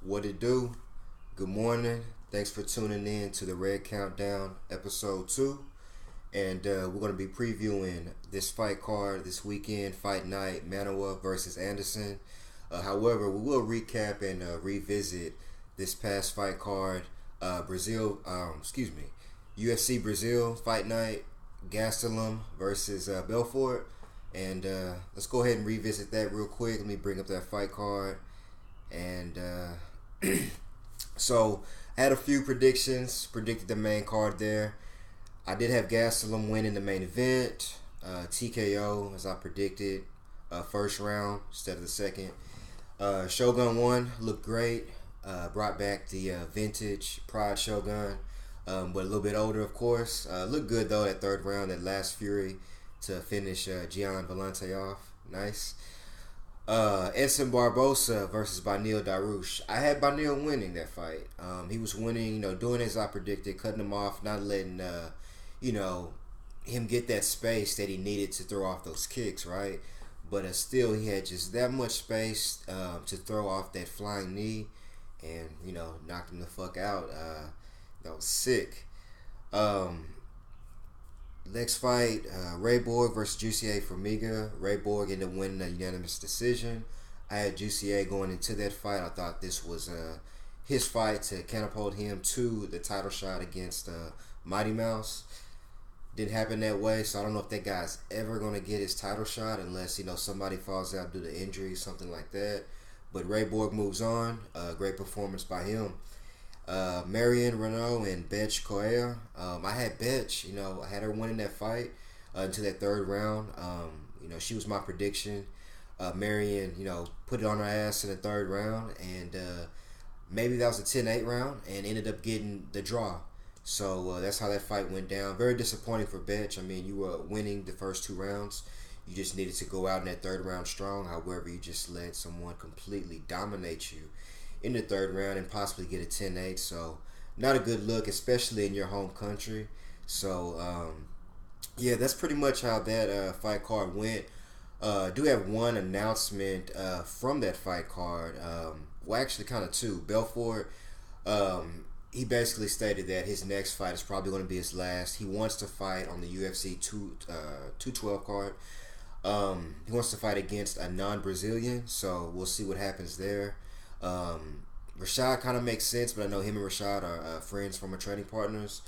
What it do? Good morning. Thanks for tuning in to the Red Countdown episode 2. And we're going to be previewing this fight card this weekend, fight night, Manuwa versus Anderson. However, we will recap and revisit this past fight card, UFC Brazil fight night, Gastelum versus Belfort. And let's go ahead and revisit that real quick. Let me bring up that fight card. And so I had a few predictions, predicted the main card there. I did have Gastelum win in the main event, TKO as I predicted, first round instead of the second. Shogun won, looked great, brought back the vintage Pride Shogun, but a little bit older of course. Looked good though that third round, that last Fury to finish Gian Vellante off, nice. Edson Barbosa versus Beneil Dariush. I had Beneil winning that fight. He was winning, doing as I predicted, cutting him off, not letting, him get that space that he needed to throw off those kicks, right? But still, he had just that much space to throw off that flying knee and, knocked him the fuck out. That was sick. Next fight, Ray Borg versus Jussier Formiga. Ray Borg ended up winning a unanimous decision. I had Jussier going into that fight. I thought this was his fight to catapult him to the title shot against Mighty Mouse. Didn't happen that way, so I don't know if that guy's ever going to get his title shot unless, somebody falls out due to injury, something like that. But Ray Borg moves on. Great performance by him. Marion Renault and Betch Correa. I had Betch, I had her winning that fight until that third round. She was my prediction. Marion, put it on her ass in the third round, and maybe that was a 10-8 round, and ended up getting the draw. So that's how that fight went down. Very disappointing for Betch. I mean, you were winning the first two rounds. You just needed to go out in that third round strong. However, you just let someone completely dominate you in the third round and possibly get a 10-8. So not a good look, especially in your home country. So yeah, that's pretty much how that fight card went. Do have one announcement from that fight card. Well, actually kind of two. Belfort, he basically stated that his next fight is probably going to be his last. He wants to fight on the UFC 212 card. He wants to fight against a non-Brazilian, so we'll see what happens there. Rashad kind of makes sense, but I know him and Rashad are friends, former training partners.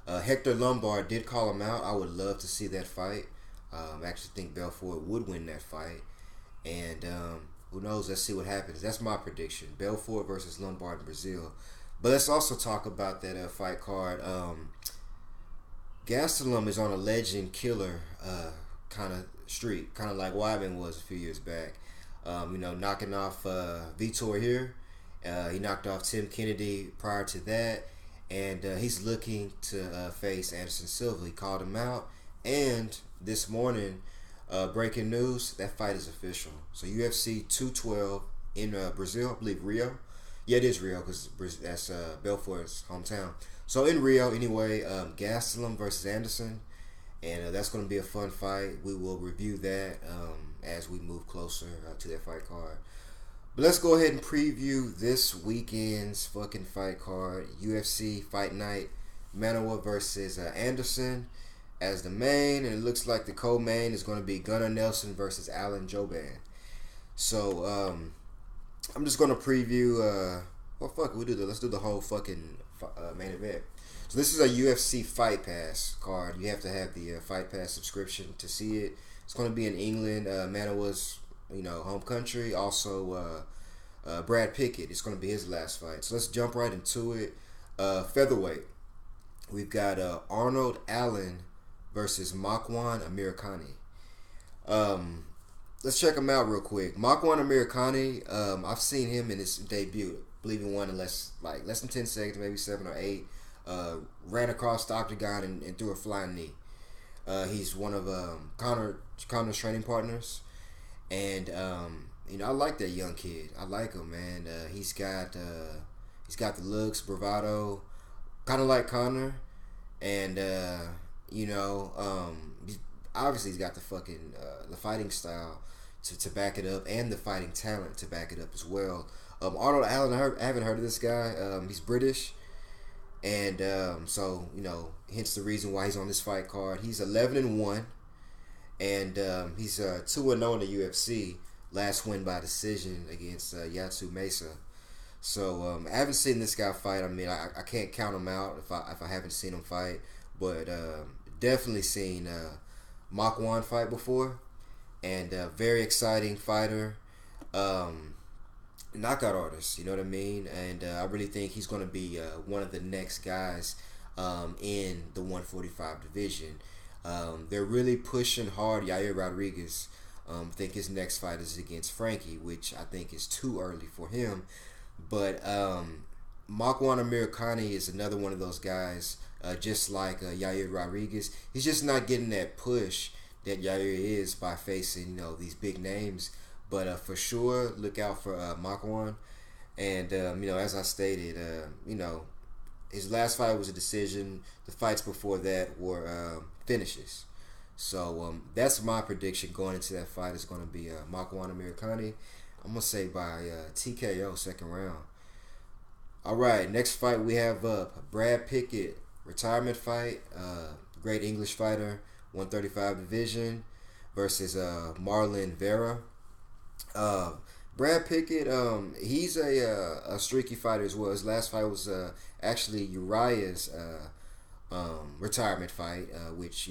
Hector Lombard did call him out. I would love to see that fight. I actually think Belfort would win that fight. And who knows? Let's see what happens. That's my prediction. Belfort versus Lombard in Brazil. But let's also talk about that fight card. Gastelum is on a legend killer kind of streak, kind of like Wyman was a few years back. Knocking off Vitor here. He knocked off Tim Kennedy prior to that. And he's looking to face Anderson Silva. He called him out. And this morning, breaking news, that fight is official. So UFC 212 in Brazil, I believe Rio. Yeah, it is Rio because that's Belfort's hometown. So in Rio, anyway, Gastelum versus Anderson. And that's going to be a fun fight. We will review that as we move closer to that fight card. But let's go ahead and preview this weekend's fucking fight card. UFC Fight Night, Manuwa versus Anderson as the main. And it looks like the co-main is going to be Gunnar Nelson versus Alan Jouban. So, I'm just going to preview... let's do the whole fucking main event. So this is a UFC Fight Pass card. You have to have the Fight Pass subscription to see it. It's going to be in England, Manuwa's home country. Also, Brad Pickett. It's going to be his last fight. So let's jump right into it. Featherweight. We've got Arnold Allen versus Makwan Amirkhani. Let's check him out real quick. Makwan Amirkhani. I've seen him in his debut. I believe he won in less than 10 seconds, maybe 7 or 8. Ran across the octagon and threw a flying knee. He's one of Connor's training partners, and I like that young kid. I like him, man. He's got the looks, bravado, kind of like Connor, and obviously he's got the fucking the fighting style to back it up, and the fighting talent to back it up as well. Arnold Allen, I haven't heard of this guy. He's British, and so hence the reason why he's on this fight card. He's 11-1, and he's 2-0 in the UFC. Last win by decision against Yatsu Mesa. So I haven't seen this guy fight. I mean, I can't count him out if I haven't seen him fight, but definitely seen Manuwa fight before, and very exciting fighter, knockout artist. You know what I mean? And I really think he's going to be one of the next guys in the 145 division. They're really pushing hard Yair Rodriguez. I think his next fight is against Frankie, which I think is too early for him. But Manuwa Amirkhani is another one of those guys, just like Yair Rodriguez. He's just not getting that push that Yair is by facing these big names. But for sure, look out for Manuwa. And as I stated, his last fight was a decision. The fights before that were finishes. So that's my prediction going into that fight. Is going to be Manuwa Amirkhani. I'm going to say by TKO, second round. All right, next fight we have Brad Pickett, retirement fight. Great English fighter, 135 division, versus Marlon Vera. Brad Pickett, he's a streaky fighter as well. His last fight was actually Uriah's retirement fight, which,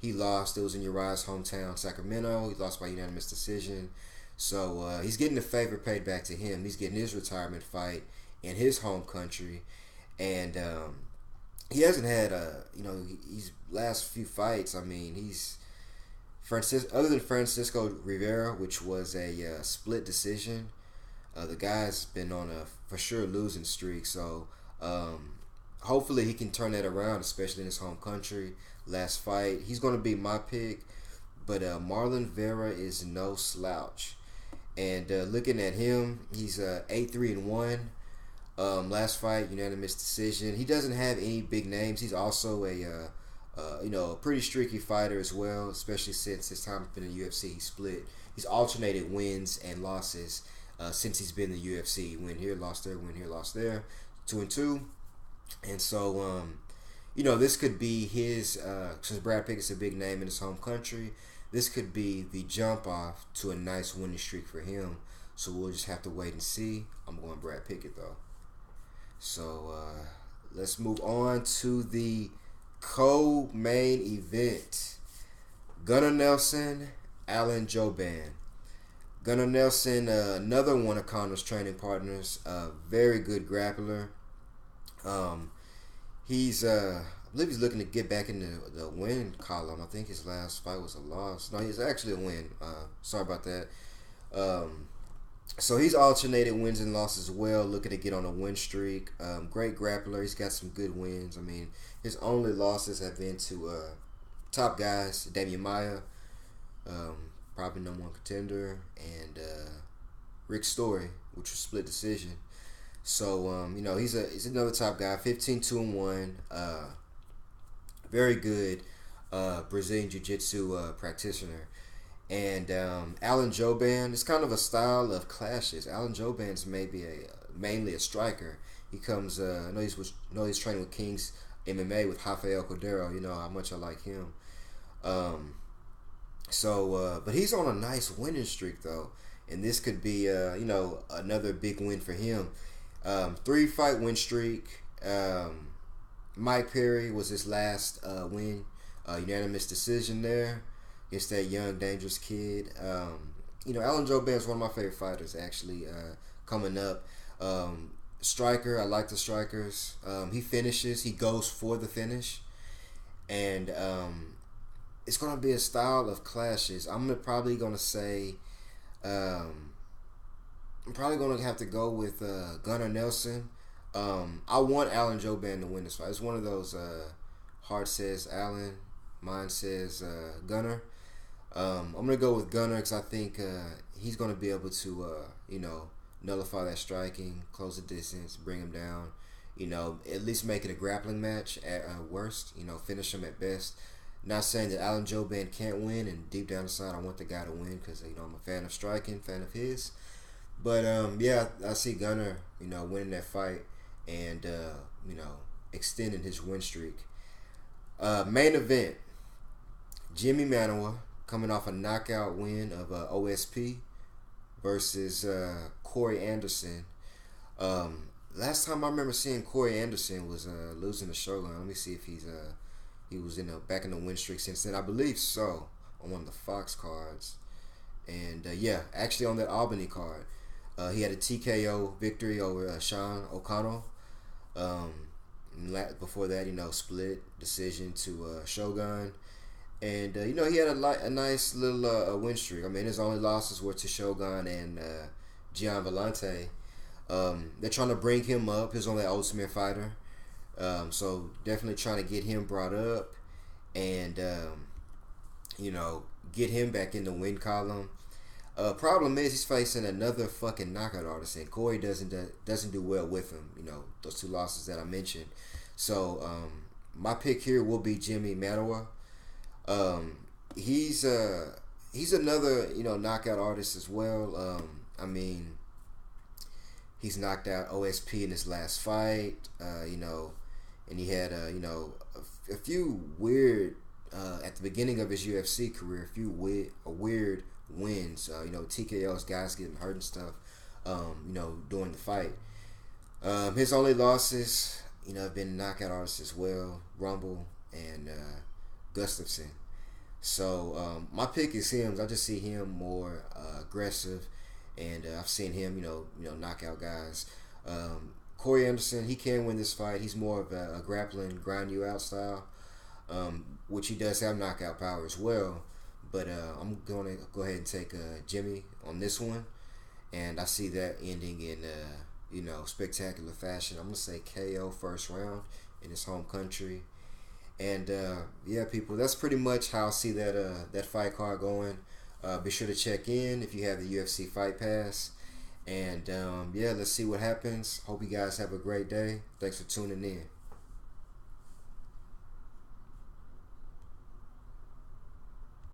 he lost. It was in Uriah's hometown, Sacramento. He lost by unanimous decision. So he's getting the favor paid back to him. He's getting his retirement fight in his home country, and he hasn't had his last few fights. I mean, he's other than Francisco Rivera, which was a split decision. The guy's been on a for sure losing streak. So hopefully he can turn that around, especially in his home country. Last fight, he's going to be my pick, but Marlon Vera is no slouch. And looking at him, he's 8-3-1. Last fight, unanimous decision. He doesn't have any big names. He's also a pretty streaky fighter as well, especially since his time in the UFC. He split. He's alternated wins and losses since he's been in the UFC. Win here, lost there. Win here, lost there. 2-2. And so, this could be his. Since Brad Pickett's a big name in his home country, this could be the jump off to a nice winning streak for him. So we'll just have to wait and see. I'm going Brad Pickett though. So let's move on to the co-main event. Gunnar Nelson, Alan Jouban. Gunnar Nelson, another one of Conor's training partners, very good grappler. I believe he's looking to get back in the win column. I think his last fight was a loss. No, he's actually a win. Sorry about that. So he's alternated wins and losses as well, looking to get on a win streak. Great grappler. He's got some good wins. I mean, his only losses have been to top guys, Damian Maia, probably number one contender, and Rick Story, which was split decision. So he's another top guy, 15-2-1, very good Brazilian Jiu-Jitsu practitioner. And Alan Jouban, it's kind of a style of clashes. Alan Jouban's mainly a striker. He comes, I know he's training with King's MMA with Rafael Cordero. You know how much I like him. But he's on a nice winning streak though, and this could be another big win for him. 3-fight win streak. Mike Perry was his last win, unanimous decision there against that young dangerous kid. Alan Jouban is one of my favorite fighters actually. Coming up, striker. I like the strikers. He finishes. He goes for the finish, and it's gonna be a style of clashes. I'm probably gonna say. I'm probably going to have to go with Gunnar Nelson. I want Alan Jouban to win this fight. It's one of those heart says Alan, mind says Gunnar. I'm going to go with Gunnar because I think he's going to be able to, nullify that striking, close the distance, bring him down, at least make it a grappling match at worst, finish him at best. Not saying that Alan Jouban can't win, and deep down inside I want the guy to win because, I'm a fan of striking, fan of his. But yeah, I see Gunner, winning that fight and extending his win streak. Main event: Jimmy Manuwa coming off a knockout win of OSP versus Corey Anderson. Last time I remember seeing Corey Anderson was losing the Shogun. Let me see if he was back in the win streak since then. I believe so, on one of the Fox cards. And yeah, actually on that Albany card, he had a TKO victory over Sean O'Connell. Um, Before that, split decision to Shogun. And he had a nice little win streak. I mean, his only losses were to Shogun and Gian Vellante. They're trying to bring him up. He's only an Ultimate Fighter, so definitely trying to get him brought up and get him back in the win column. Problem is he's facing another fucking knockout artist, and Corey doesn't do well with him. Those two losses that I mentioned. So my pick here will be Jimmy Manuwa. He's another knockout artist as well. I mean, he's knocked out OSP in his last fight. And he had a few weird at the beginning of his UFC career, a few weird wins. TKOs, guys getting hurt and stuff. During the fight. His only losses, have been knockout artists as well, Rumble and Gustafson. So my pick is him. I just see him more aggressive, and I've seen him, knock out guys. Corey Anderson, he can win this fight. He's more of a grappling, grind you out style, which he does have knockout power as well. But I'm going to go ahead and take Jimmy on this one, and I see that ending in spectacular fashion. I'm gonna say KO first round in his home country. And yeah, people, that's pretty much how I see that fight card going. Be sure to check in if you have the UFC Fight Pass. And yeah, let's see what happens. Hope you guys have a great day. Thanks for tuning in.